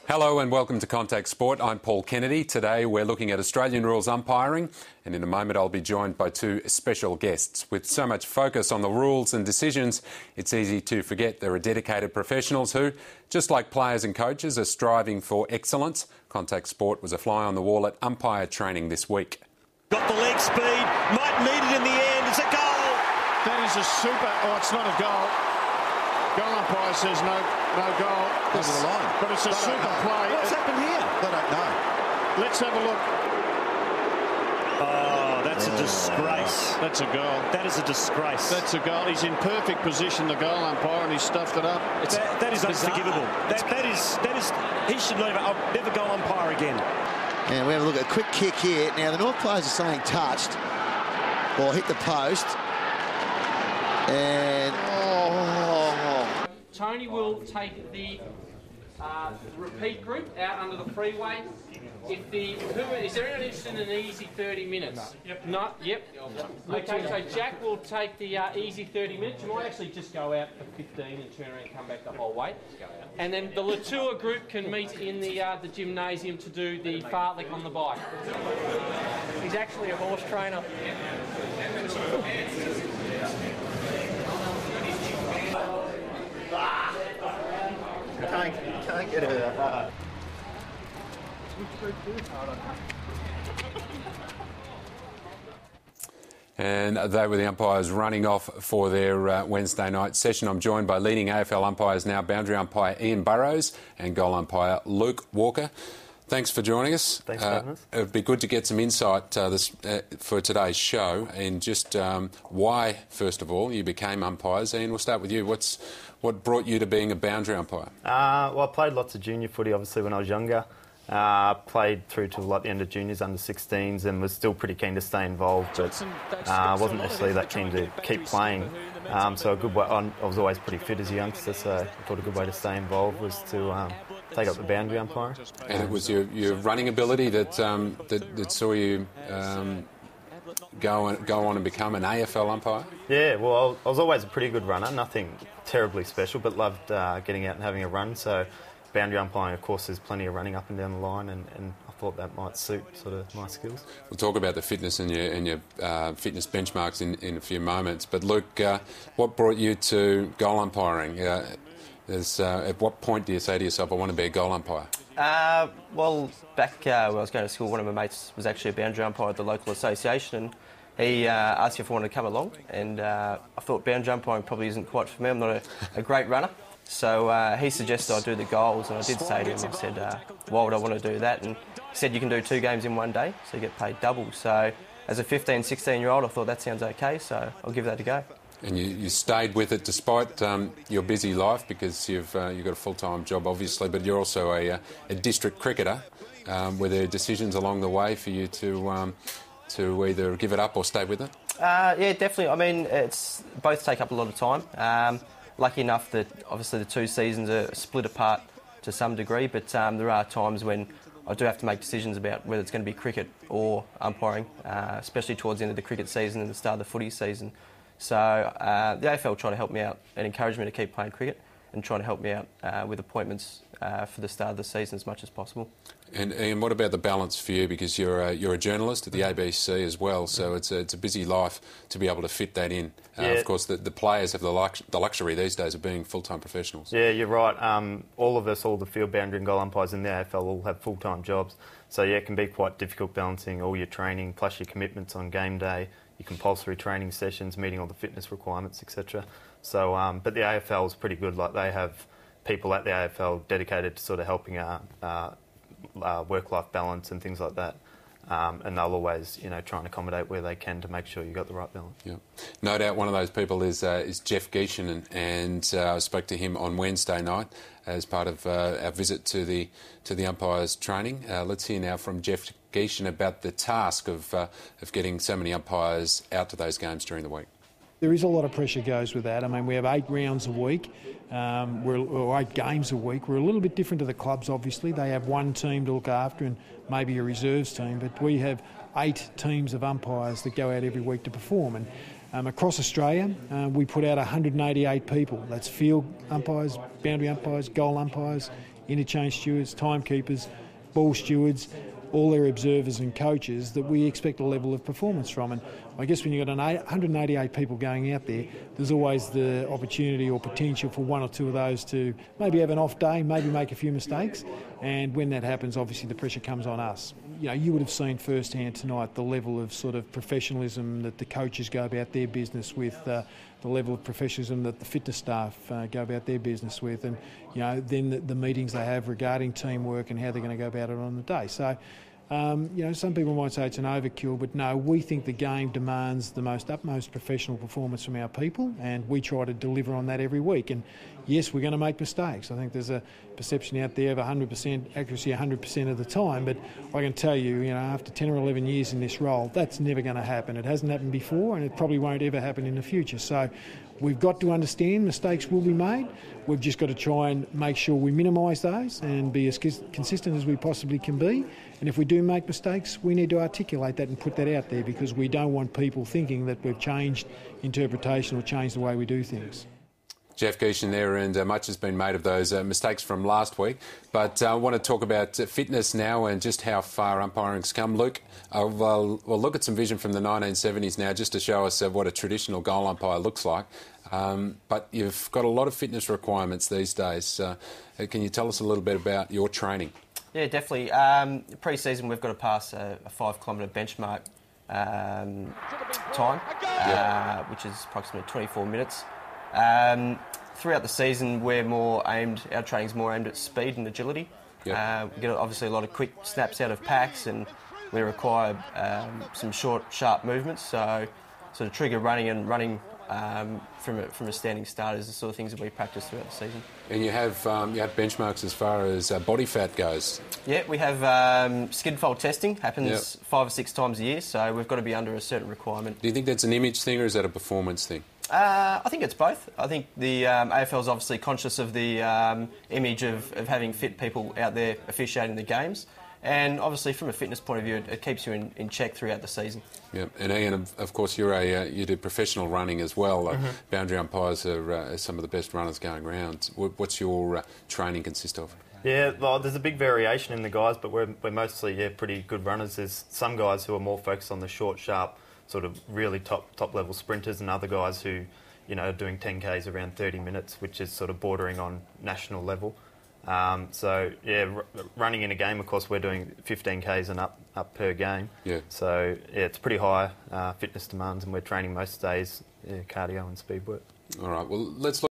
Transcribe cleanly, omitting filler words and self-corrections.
Hello and welcome to Contact Sport. I'm Paul Kennedy. Today we're looking at Australian rules umpiring, and in a moment I'll be joined by two special guests. With so much focus on the rules and decisions, it's easy to forget there are dedicated professionals who, just like players and coaches, are striving for excellence. Contact Sport was a fly on the wall at umpire training this week. Got the leg speed, might need it in the end. It's a goal. That is a super. Oh, it's not a goal. Goal umpire says no goal. Over the line. But it's a super play. What's happened here? They don't know. Let's have a look. Oh, that's a disgrace. That's a goal. That is a disgrace. That's a goal. He's in perfect position, the goal umpire, and he stuffed it up. That is unforgivable. That is. He should never go umpire again. And we have a look at a quick kick here. Now the North players are saying touched or hit the post. And Tony will take the repeat group out under the freeway. Is there anyone interested in an easy 30 minutes? No. Yep. Okay, so Jack will take the easy 30 minutes. You might actually just go out for 15 and turn around and come back the whole way. And then the Latour group can meet in the gymnasium to do the fartlek on the bike. He's actually a horse trainer. can't get it. And they were the umpires running off for their Wednesday night session. I'm joined by leading AFL umpires now, boundary umpire Ian Burrows and goal umpire Luke Walker. Thanks for joining us. Thanks for having us. It would be good to get some insight for today's show and just why, first of all, you became umpires. Ian, we'll start with you. What brought you to being a boundary umpire? Well, I played lots of junior footy, obviously, when I was younger. Played through to like the end of juniors, under 16s, and was still pretty keen to stay involved, but wasn't necessarily that keen to keep playing. So a good way, I was always pretty fit as a youngster, so I thought a good way to stay involved was to take up the boundary umpiring. And it was your running ability that saw you go on and become an AFL umpire? Yeah, well, I was always a pretty good runner, nothing terribly special, but loved getting out and having a run. So boundary umpiring, of course, there's plenty of running up and down the line, and I thought that might suit sort of my skills. We'll talk about the fitness and your fitness benchmarks in a few moments. But Luke, what brought you to goal umpiring? At what point do you say to yourself, I want to be a goal umpire? Well, back when I was going to school, one of my mates was actually a boundary umpire at the local association, and he asked me if I wanted to come along, and I thought boundary umpiring probably isn't quite for me. I'm not a great runner. So he suggested I do the goals, and I did say to him, I said, why would I want to do that? And he said, you can do 2 games in one day, so you get paid double. So as a 15, 16-year-old, I thought that sounds okay, so I'll give that a go. And you stayed with it despite your busy life, because you've got a full-time job, obviously, but you're also a district cricketer. Were there decisions along the way for you to either give it up or stay with it? Yeah, definitely. I mean, both take up a lot of time. Lucky enough that obviously the 2 seasons are split apart to some degree, but there are times when I do have to make decisions about whether it's going to be cricket or umpiring, especially towards the end of the cricket season and the start of the footy season. So the AFL try to help me out and encourage me to keep playing cricket, and try to help me out with appointments for the start of the season as much as possible. And Ian, what about the balance for you? Because you're a journalist at the ABC as well, so it's a busy life to be able to fit that in. Yeah. Of course, the players have the luxury these days of being full-time professionals. Yeah, you're right. All of us, all the field boundary and goal umpires in the AFL all have full-time jobs. So yeah, it can be quite difficult balancing all your training plus your commitments on game day, your compulsory training sessions, meeting all the fitness requirements, etc. So, but the AFL is pretty good. Like, they have people at the AFL dedicated to sort of helping work-life balance and things like that. And they'll always, try and accommodate where they can to make sure you've got the right balance. Yeah. No doubt one of those people is Jeff Geishan, and I spoke to him on Wednesday night as part of our visit to the umpires training. Let's hear now from Jeff Geishan about the task of getting so many umpires out to those games during the week. There is a lot of pressure goes with that. I mean, we have 8 rounds a week, or 8 games a week. We're a little bit different to the clubs, obviously. They have one team to look after and maybe a reserves team, but we have 8 teams of umpires that go out every week to perform. And Across Australia, we put out 188 people. That's field umpires, boundary umpires, goal umpires, interchange stewards, timekeepers, ball stewards, all their observers and coaches that we expect a level of performance from. And I guess when you've got 188 people going out there, there's always the opportunity or potential for one or two of those to maybe have an off day, maybe make a few mistakes. And when that happens, obviously the pressure comes on us. You know, you would have seen firsthand tonight the level of sort of professionalism that the coaches go about their business with, the level of professionalism that the fitness staff go about their business with, and you know, then the meetings they have regarding teamwork and how they're going to go about it on the day. So, you know, some people might say it's an overkill, but no, we think the game demands the utmost professional performance from our people, and we try to deliver on that every week. And yes, we're going to make mistakes. I think there's a perception out there of 100% accuracy 100% of the time, but I can tell you, you know, after 10 or 11 years in this role, that's never going to happen. It hasn't happened before, and it probably won't ever happen in the future. So we've got to understand mistakes will be made. We've just got to try and make sure we minimise those and be as consistent as we possibly can be. And if we do make mistakes, we need to articulate that and put that out there, because we don't want people thinking that we've changed interpretation or changed the way we do things. Jeff Geeshan there, and much has been made of those mistakes from last week. But I want to talk about fitness now and just how far umpiring's come. Luke, we'll look at some vision from the 1970s now just to show us what a traditional goal umpire looks like. But you've got a lot of fitness requirements these days. Can you tell us a little bit about your training? Yeah, definitely. Pre-season, we've got to pass a 5-kilometre benchmark time, which is approximately 24 minutes. Throughout the season, our training's more aimed at speed and agility. Yep. We get obviously a lot of quick snaps out of packs, and we require some short, sharp movements. So sort of trigger running from a standing start is the sort of things that we practice throughout the season. And you have benchmarks as far as body fat goes. Yeah, we have skid fold testing, happens 5 or 6 times a year, so we've got to be under a certain requirement. Do you think that's an image thing or is that a performance thing? I think it's both. I think the AFL is obviously conscious of the image of having fit people out there officiating the games. And obviously, from a fitness point of view, it keeps you in check throughout the season. Yeah, and Ian, of course, you do professional running as well. Boundary umpires are some of the best runners going around. What's your training consist of? Yeah, well, there's a big variation in the guys, but we're mostly pretty good runners. There's some guys who are more focused on the short, sharp, sort of really top level sprinters, and other guys who, you know, are doing 10Ks around 30 minutes, which is sort of bordering on national level. So yeah, running in a game, of course, we're doing 15Ks and up per game. Yeah. So yeah, it's pretty high fitness demands, and we're training most days cardio and speed work. All right. Well, let's look